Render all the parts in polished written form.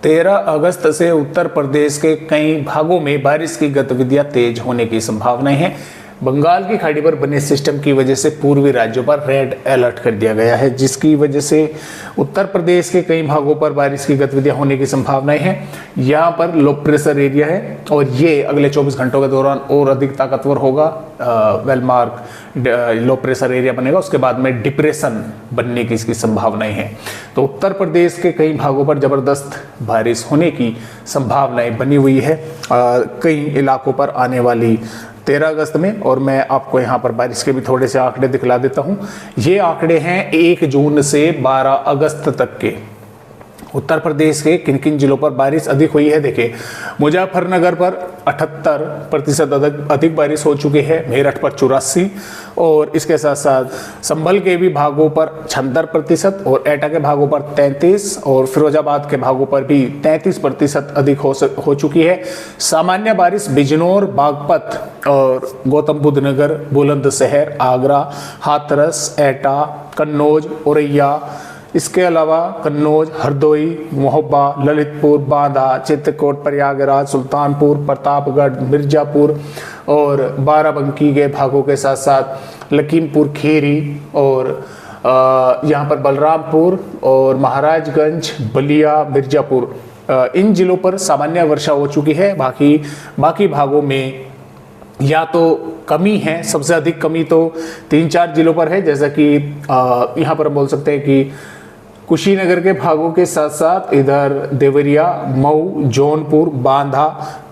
13 अगस्त से उत्तर प्रदेश के कई भागों में बारिश की गतिविधियां तेज होने की संभावनाएं हैं। बंगाल की खाड़ी पर बने सिस्टम की वजह से पूर्वी राज्यों पर रेड अलर्ट कर दिया गया है, जिसकी वजह से उत्तर प्रदेश के कई भागों पर बारिश की गतिविधियां होने की संभावनाएं हैं। यहाँ पर लो प्रेशर एरिया है और ये अगले 24 घंटों के दौरान और अधिक ताकतवर होगा। वेलमार्क लो प्रेशर एरिया बनेगा, उसके बाद में डिप्रेशन बनने की इसकी संभावनाएं हैं। तो उत्तर प्रदेश के कई भागों पर जबरदस्त बारिश होने की संभावनाएं बनी हुई है कई इलाकों पर आने वाली 13 अगस्त में। और मैं आपको यहाँ पर बारिश के भी थोड़े से आंकड़े दिखला देता हूँ। ये आंकड़े हैं 1 जून से 12 अगस्त तक के। उत्तर प्रदेश के किन किन जिलों पर बारिश अधिक हुई है देखिए, मुजफ्फरनगर पर 78% अधिक बारिश हो चुकी है, मेरठ पर 84% और इसके साथ साथ संभल के भी भागों पर 76% और एटा के भागों पर 33% और फिरोजाबाद के भागों पर भी 33% अधिक हो चुकी है। सामान्य बारिश बिजनौर, बागपत और गौतम बुद्ध नगर, बुलंदशहर, आगरा, हाथरस, एटा, कन्नौज, औरैया, इसके अलावा कन्नौज, हरदोई, महोबा, ललितपुर, बांदा, चित्रकूट, प्रयागराज, सुल्तानपुर, प्रतापगढ़, मिर्जापुर और बाराबंकी के भागों के साथ साथ लखीमपुर खीरी और यहाँ पर बलरामपुर और महाराजगंज, बलिया, मिर्जापुर, इन जिलों पर सामान्य वर्षा हो चुकी है। बाकी भागों में या तो कमी है, सबसे अधिक कमी तो 3-4 जिलों पर है, जैसा कि यहाँ पर हम बोल सकते हैं कि कुशीनगर के भागों के साथ साथ इधर देवरिया, मऊ, जौनपुर, बांदा,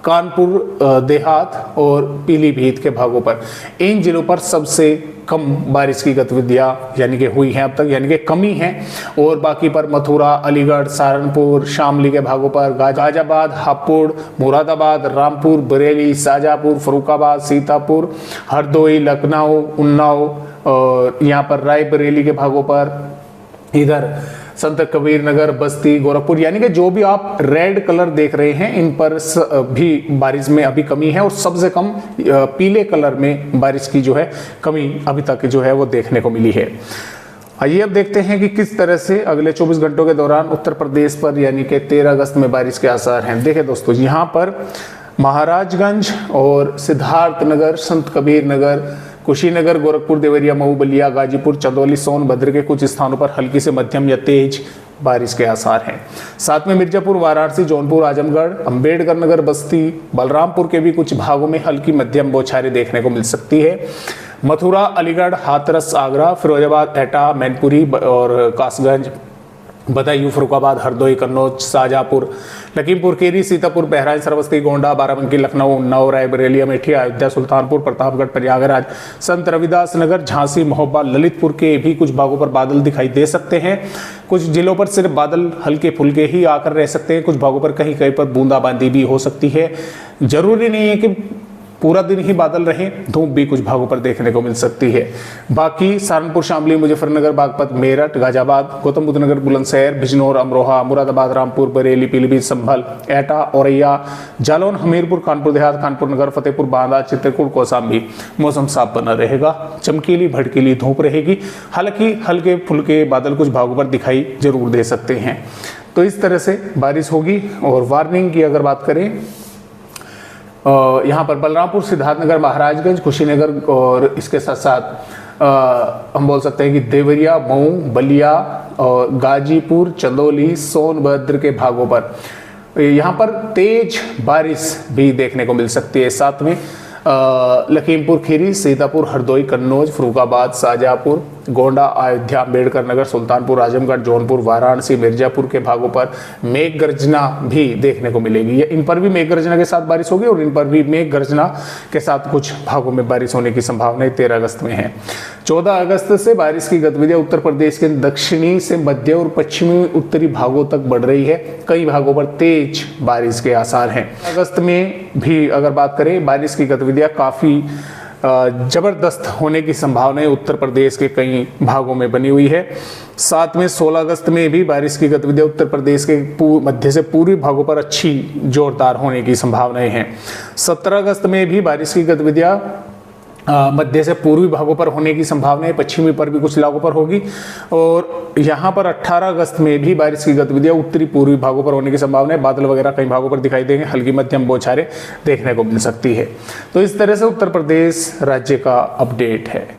कानपुर देहात और पीलीभीत के भागों पर, इन जिलों पर सबसे कम बारिश की गतिविधियां यानी कि हुई हैं अब तक, यानी कि कमी है। और बाकी पर मथुरा, अलीगढ़, सहारनपुर, शामली के भागों पर, गाजियाबाद, हापुड़, मुरादाबाद, रामपुर, बरेली, शाजापुर, फरुखाबाद, सीतापुर, हरदोई, लखनऊ, उन्नाव और यहाँ पर रायबरेली के भागों पर, इधर संत कबीर नगर, बस्ती, गोरखपुर, यानी कि जो भी आप रेड कलर देख रहे हैं इन पर भी बारिश में अभी कमी है। और सबसे कम पीले कलर में बारिश की जो है कमी अभी तक जो है वो देखने को मिली है। आइए अब देखते हैं कि किस तरह से अगले 24 घंटों के दौरान उत्तर प्रदेश पर यानी कि 13 अगस्त में बारिश के आसार हैं। देखिए दोस्तों, यहाँ पर महाराजगंज और सिद्धार्थनगर, संत कबीर नगर, कुशीनगर, गोरखपुर, देवरिया, मऊ, बलिया, गाजीपुर, चंदौली, सोनभद्र के कुछ स्थानों पर हल्की से मध्यम या तेज बारिश के आसार हैं। साथ में मिर्जापुर, वाराणसी, जौनपुर, आजमगढ़, अंबेडकर नगर, बस्ती, बलरामपुर के भी कुछ भागों में हल्की मध्यम बौछारें देखने को मिल सकती है। मथुरा, अलीगढ़, हाथरस, आगरा, फिरोजाबाद, एटा, मैनपुरी और कासगंज, बदायूं, फरुखाबाद, हरदोई, कन्नौज, शाजापुर, लखीमपुर खीरी, सीतापुर, बहराइच, श्रावस्ती, गोंडा, बाराबंकी, लखनऊ, उन्नाव, रायबरेली, अमेठी, अयोध्या, सुल्तानपुर, प्रतापगढ़, प्रयागराज, संत रविदास नगर, झांसी, महोबा, ललितपुर के भी कुछ भागों पर बादल दिखाई दे सकते हैं। कुछ जिलों पर सिर्फ बादल हल्के फुल्के ही आकर रह सकते हैं। कुछ भागों पर कहीं कहीं पर बूंदाबांदी भी हो सकती है। जरूरी नहीं है कि पूरा दिन ही बादल रहे, धूप भी कुछ भागों पर देखने को मिल सकती है। बाकी सहारनपुर, शामली, मुजफ्फरनगर, बागपत, मेरठ, गाजियाबाद, गौतम बुद्ध नगर, बुलंदशहर, बिजनौर, अमरोहा, मुरादाबाद, रामपुर, बरेली, पीलीभीत, संभल, एटा, औरैया, जालौन, हमीरपुर, कानपुर देहात, कानपुर नगर, फतेहपुर, बांदा, चित्रकूट, कौशाम्बी मौसम साफ बना रहेगा। चमकीली भड़कीली धूप रहेगी। हालांकि हल्के फुल्के बादल कुछ भागों पर दिखाई जरूर दे सकते हैं। तो इस तरह से बारिश होगी। और वार्निंग की अगर बात करें, यहाँ पर बलरामपुर, सिद्धार्थनगर, महाराजगंज, कुशीनगर और इसके साथ साथ हम बोल सकते हैं कि देवरिया, मऊ, बलिया और गाजीपुर, चंदौली, सोनभद्र के भागों पर यहाँ पर तेज बारिश भी देखने को मिल सकती है। साथ में लखीमपुर खीरी, सीतापुर, हरदोई, कन्नौज, फरुखाबाद, शाजापुर, गोंडा, अयोध्या, अम्बेडकर नगर, सुल्तानपुर, आजमगढ़, जौनपुर, वाराणसी, मिर्जापुर के भागों पर मेघ गर्जना भी देखने को मिलेगी। इन पर भी मेघ गर्जना के साथ बारिश होगी और इन पर भी मेघ गर्जना के साथ कुछ भागों में बारिश होने की संभावना 13 अगस्त में है। 14 अगस्त से बारिश की गतिविधियां उत्तर प्रदेश के दक्षिणी से मध्य और पश्चिमी उत्तरी भागों तक बढ़ रही है। कई भागों पर तेज बारिश के आसार हैं। अगस्त में भी अगर बात करें, बारिश की गतिविधियां काफी जबरदस्त होने की संभावनाएं उत्तर प्रदेश के कई भागों में बनी हुई है। साथ में 16 अगस्त में भी बारिश की गतिविधियां उत्तर प्रदेश के मध्य से पूर्वी भागों पर अच्छी जोरदार होने की संभावनाएं हैं। 17 अगस्त में भी बारिश की गतिविधियां मध्य से पूर्वी भागों पर होने की संभावना है, पश्चिमी पर भी कुछ इलाकों पर होगी। और यहाँ पर 18 अगस्त में भी बारिश की गतिविधियां उत्तरी पूर्वी भागों पर होने की संभावना है। बादल वगैरह कई भागों पर दिखाई देंगे, हल्की मध्यम बौछारें देखने को मिल सकती है। तो इस तरह से उत्तर प्रदेश राज्य का अपडेट है।